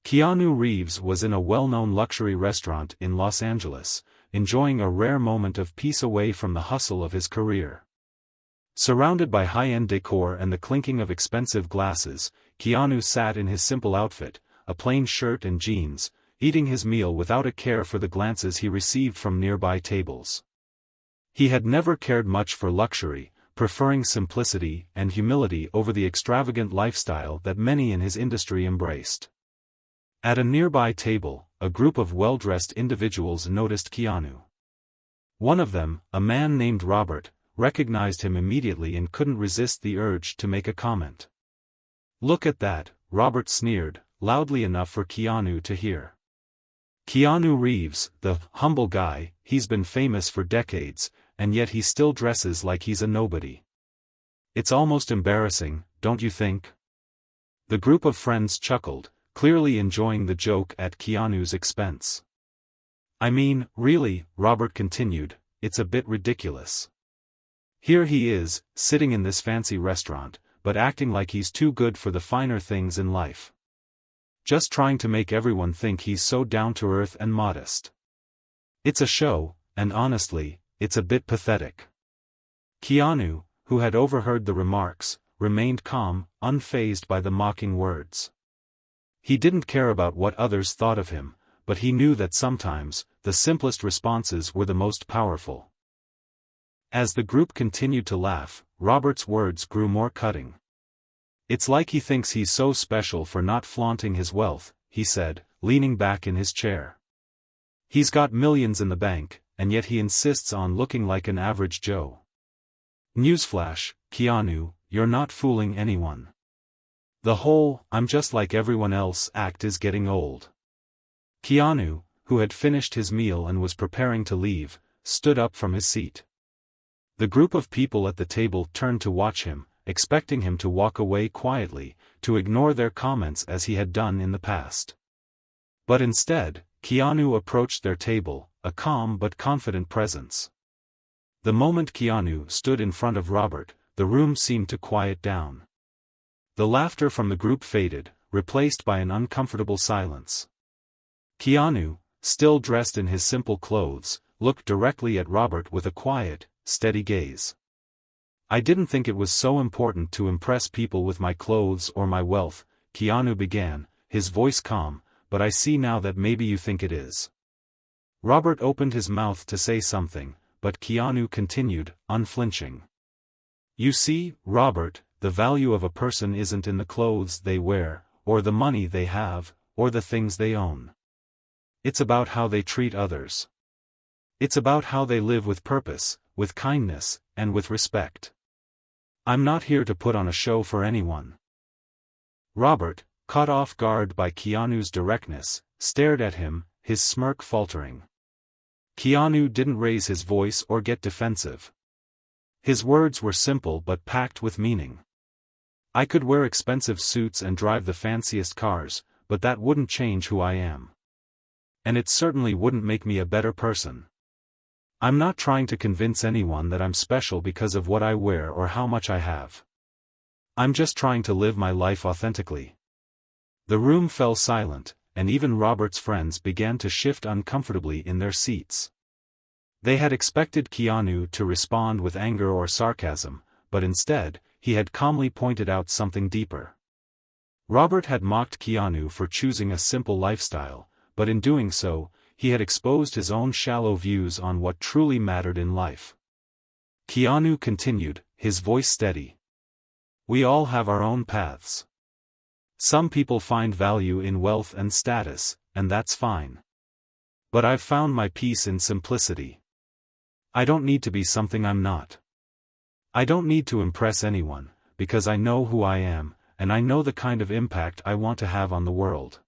Keanu Reeves was in a well-known luxury restaurant in Los Angeles, enjoying a rare moment of peace away from the hustle of his career. Surrounded by high-end decor and the clinking of expensive glasses, Keanu sat in his simple outfit, a plain shirt and jeans, eating his meal without a care for the glances he received from nearby tables. He had never cared much for luxury, preferring simplicity and humility over the extravagant lifestyle that many in his industry embraced. At a nearby table, a group of well-dressed individuals noticed Keanu. One of them, a man named Robert, recognized him immediately and couldn't resist the urge to make a comment. "Look at that," Robert sneered, loudly enough for Keanu to hear. Keanu Reeves, the humble guy, he's been famous for decades, and yet he still dresses like he's a nobody. It's almost embarrassing, don't you think? The group of friends chuckled, clearly enjoying the joke at Keanu's expense. "I mean, really," Robert continued, "it's a bit ridiculous. Here he is, sitting in this fancy restaurant, but acting like he's too good for the finer things in life. Just trying to make everyone think he's so down-to-earth and modest. It's a show, and honestly, it's a bit pathetic." Keanu, who had overheard the remarks, remained calm, unfazed by the mocking words. He didn't care about what others thought of him, but he knew that sometimes, the simplest responses were the most powerful. As the group continued to laugh, Robert's words grew more cutting. "It's like he thinks he's so special for not flaunting his wealth," he said, leaning back in his chair. "He's got millions in the bank, and yet he insists on looking like an average Joe. Newsflash, Keanu, you're not fooling anyone. The whole 'I'm just like everyone else' act is getting old." Keanu, who had finished his meal and was preparing to leave, stood up from his seat. The group of people at the table turned to watch him, expecting him to walk away quietly, to ignore their comments as he had done in the past. But instead, Keanu approached their table, a calm but confident presence. The moment Keanu stood in front of Robert, the room seemed to quiet down. The laughter from the group faded, replaced by an uncomfortable silence. Keanu, still dressed in his simple clothes, looked directly at Robert with a quiet, steady gaze. "I didn't think it was so important to impress people with my clothes or my wealth," Keanu began, his voice calm, "but I see now that maybe you think it is." Robert opened his mouth to say something, but Keanu continued, unflinching. "You see, Robert, the value of a person isn't in the clothes they wear, or the money they have, or the things they own. It's about how they treat others. It's about how they live with purpose, with kindness, and with respect. I'm not here to put on a show for anyone." Robert, caught off guard by Keanu's directness, stared at him, his smirk faltering. Keanu didn't raise his voice or get defensive. His words were simple but packed with meaning. "I could wear expensive suits and drive the fanciest cars, but that wouldn't change who I am. And it certainly wouldn't make me a better person. I'm not trying to convince anyone that I'm special because of what I wear or how much I have. I'm just trying to live my life authentically." The room fell silent, and even Robert's friends began to shift uncomfortably in their seats. They had expected Keanu to respond with anger or sarcasm, but instead, he had calmly pointed out something deeper. Robert had mocked Keanu for choosing a simple lifestyle, but in doing so, he had exposed his own shallow views on what truly mattered in life. Keanu continued, his voice steady. "We all have our own paths. Some people find value in wealth and status, and that's fine. But I've found my peace in simplicity. I don't need to be something I'm not. I don't need to impress anyone, because I know who I am, and I know the kind of impact I want to have on the world."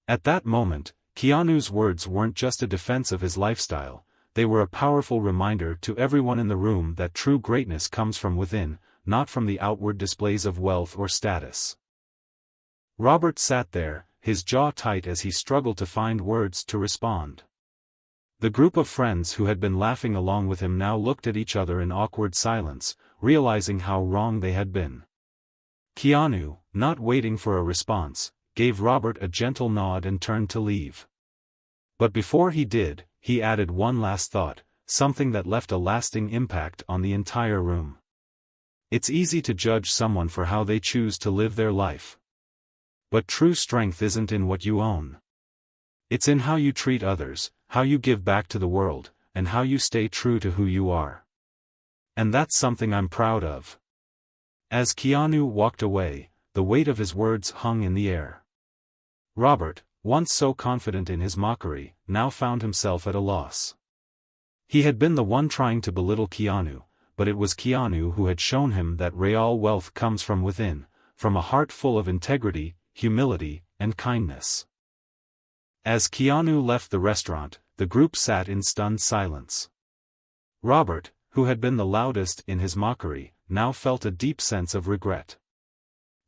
At that moment, Keanu's words weren't just a defense of his lifestyle, they were a powerful reminder to everyone in the room that true greatness comes from within, not from the outward displays of wealth or status. Robert sat there, his jaw tight as he struggled to find words to respond. The group of friends who had been laughing along with him now looked at each other in awkward silence, realizing how wrong they had been. Keanu, not waiting for a response, gave Robert a gentle nod and turned to leave. But before he did, he added one last thought, something that left a lasting impact on the entire room. It's easy to judge someone for how they choose to live their life. But true strength isn't in what you own. It's in how you treat others, how you give back to the world, and how you stay true to who you are. And that's something I'm proud of. As Keanu walked away, the weight of his words hung in the air. Robert, once so confident in his mockery, now found himself at a loss. He had been the one trying to belittle Keanu, but it was Keanu who had shown him that real wealth comes from within, from a heart full of integrity, humility, and kindness. As Keanu left the restaurant, the group sat in stunned silence. Robert, who had been the loudest in his mockery, now felt a deep sense of regret.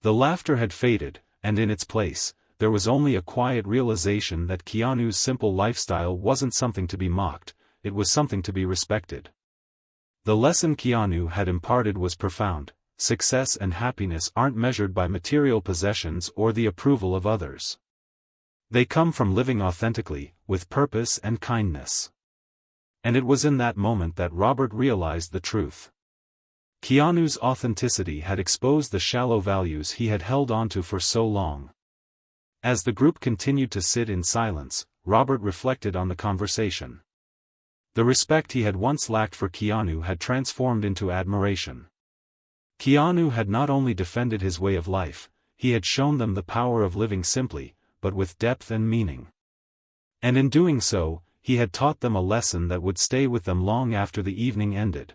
The laughter had faded, and in its place, there was only a quiet realization that Keanu's simple lifestyle wasn't something to be mocked, it was something to be respected. The lesson Keanu had imparted was profound: success and happiness aren't measured by material possessions or the approval of others. They come from living authentically, with purpose and kindness. And it was in that moment that Robert realized the truth. Keanu's authenticity had exposed the shallow values he had held onto for so long. As the group continued to sit in silence, Robert reflected on the conversation. The respect he had once lacked for Keanu had transformed into admiration. Keanu had not only defended his way of life, he had shown them the power of living simply, but with depth and meaning. And in doing so, he had taught them a lesson that would stay with them long after the evening ended.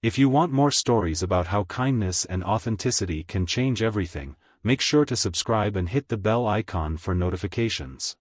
If you want more stories about how kindness and authenticity can change everything, make sure to subscribe and hit the bell icon for notifications.